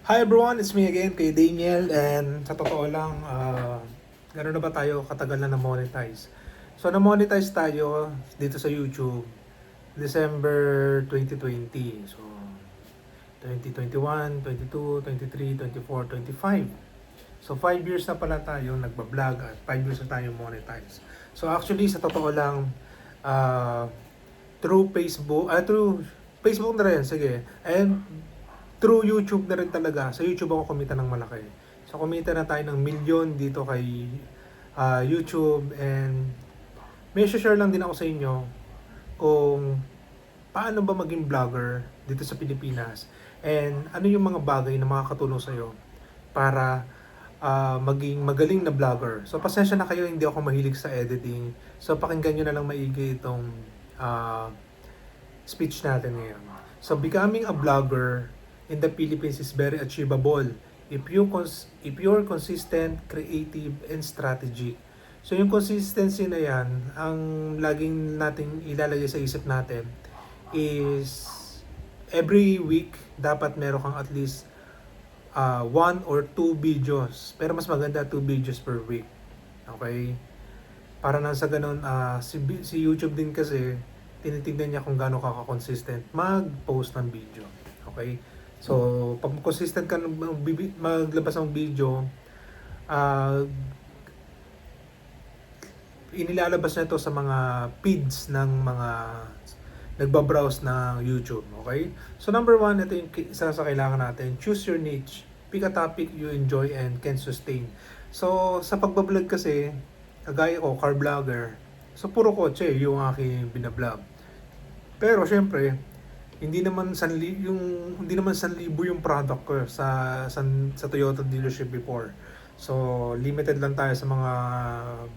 Hi everyone, it's me again, kay Daniel, and sa totoo lang, gano'n na ba tayo katagal na na-monetize? So na-monetize tayo dito sa YouTube December 2020. So 2021, 22, 23, 24, 25. So 5 years na pala tayo nagbablog at 5 years na tayo monetize. So actually sa totoo lang, uh, through Facebook na rin, sige. And through YouTube na rin talaga. Sa YouTube ako kumita ng malaki. So kumita na tayo ng milyon dito kay YouTube, and may share lang din ako sa inyo kung paano ba maging vlogger dito sa Pilipinas and ano yung mga bagay na makakatulong sa iyo para maging magaling na vlogger. So pasensya na kayo, hindi ako mahilig sa editing. So pakinggan nyo na lang maigi itong uh, speech natin ngayon. So becoming a vlogger in the Philippines is very achievable if you're consistent, creative, and strategic. So yung consistency na yan, ang laging nating ilalagay sa isip natin is every week dapat meron kang at least 1 or 2 videos. Pero mas maganda 2 videos per week. Okay? Para nang sa ganun, si YouTube din kasi tinitingnan niya kung gaano ka consistent mag-post ng video. Okay? So, pag consistent ka maglabas ng video, uh, inilalabas na ito sa mga feeds ng mga nagbabrowse ng YouTube. Okay? So, number 1, ito yung isa sa kailangan natin. Choose your niche. Pick a topic you enjoy and can sustain. So, sa pagbablog kasi, kagaya ko, car vlogger, so puro kotse yung aking binablog. Pero syempre, hindi naman sanlibo yung product ko sa Toyota dealership before. So limited lang tayo sa mga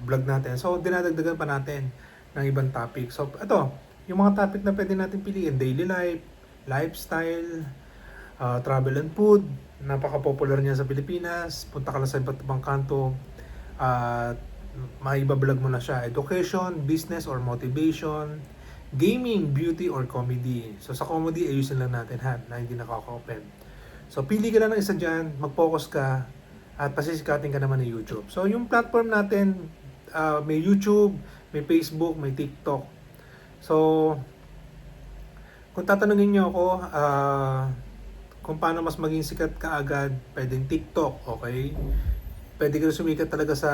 vlog natin. So dinadagdagan pa natin ng ibang topic. So ito, yung mga topic na pwede natin piliin: daily life, lifestyle, travel and food. Napaka-popular niya sa Pilipinas. Punta ka lang sa iba't ibang kanto at maibablog mo na siya. Education, business or motivation, gaming, beauty, or comedy. So sa comedy, ayusin lang natin na hindi nakaka-open. So pili ka lang ng isa dyan, mag-focus ka, at pasisikatin ka naman ng YouTube. So yung platform natin, may YouTube, may Facebook, may TikTok. So kung tatanungin niyo ako kung paano mas maging sikat kaagad, pwedeng TikTok, okay? Pwede ka sumikat talaga sa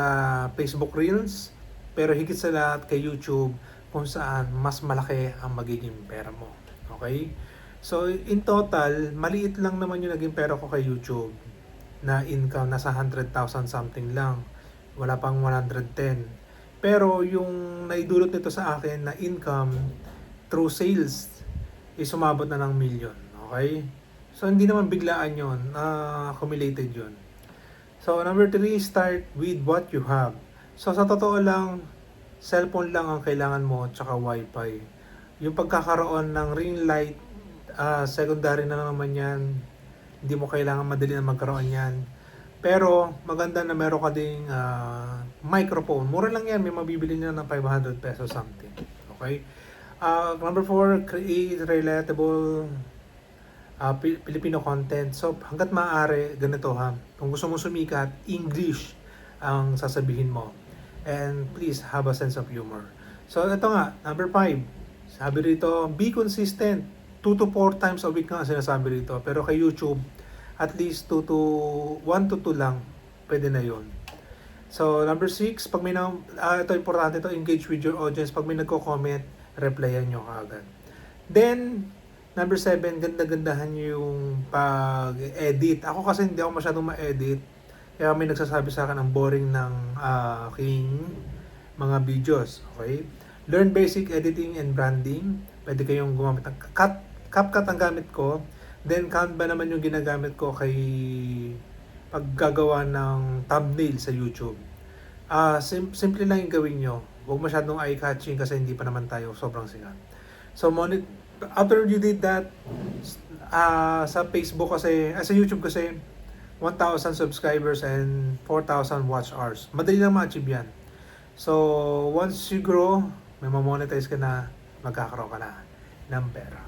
Facebook Reels, pero higit sa lahat kay YouTube, kung saan mas malaki ang magiging pera mo. Okay? So, in total, maliit lang naman yung naging pera ko kay YouTube na income, nasa 100,000 something lang. Wala pang 110. Pero yung naidulot nito sa akin na income through sales is sumabot na ng million. Okay? So, hindi naman biglaan yon, accumulated yon. So, number 3, start with what you have. So, sa totoo lang, cellphone lang ang kailangan mo, tsaka wifi. Yung pagkakaroon ng ring light, secondary na naman yan. Hindi mo kailangan madali na magkaroon yan. Pero, maganda na meron ka ding microphone. Mura lang yan, may mabibili na ng 500 pesos something. Okay? Number 4, create relatable Filipino content. So, hanggat maaari, ganito ha. Kung gusto mo sumikat, English ang sasabihin mo. And please have a sense of humor. So, ito nga, number 5. Sabi rito, be consistent. 2 to 4 times a week nga sinasabi rito. Pero kay YouTube, at least 1 to 2 lang. Pwede na yon. So, number 6, pag may ito importante ito, engage with your audience. Pag may nagko-comment, replyan nyo kaagad. Then, number 7, ganda-gandahan yung pag-edit. Ako kasi hindi ako masyadong ma-edit. Kaya may nagsasabi sa akin ang boring ng aking mga videos. Okay? Learn basic editing and branding. Pwede kayong gumamit ng CapCut ang gamit ko. Then Canva naman yung ginagamit ko kay paggagawa ng thumbnail sa YouTube. Simple lang yung gawin nyo. Huwag masyadong eye-catching kasi hindi pa naman tayo sobrang sikat. So, after you did that, sa Facebook kasi, sa YouTube kasi, 1,000 subscribers and 4,000 watch hours. Madali lang ma-achieve yan. So, once you grow, may ma-monetize ka na, magkakaroon ka na ng pera.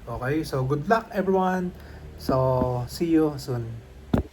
Okay? So, good luck everyone. So, see you soon.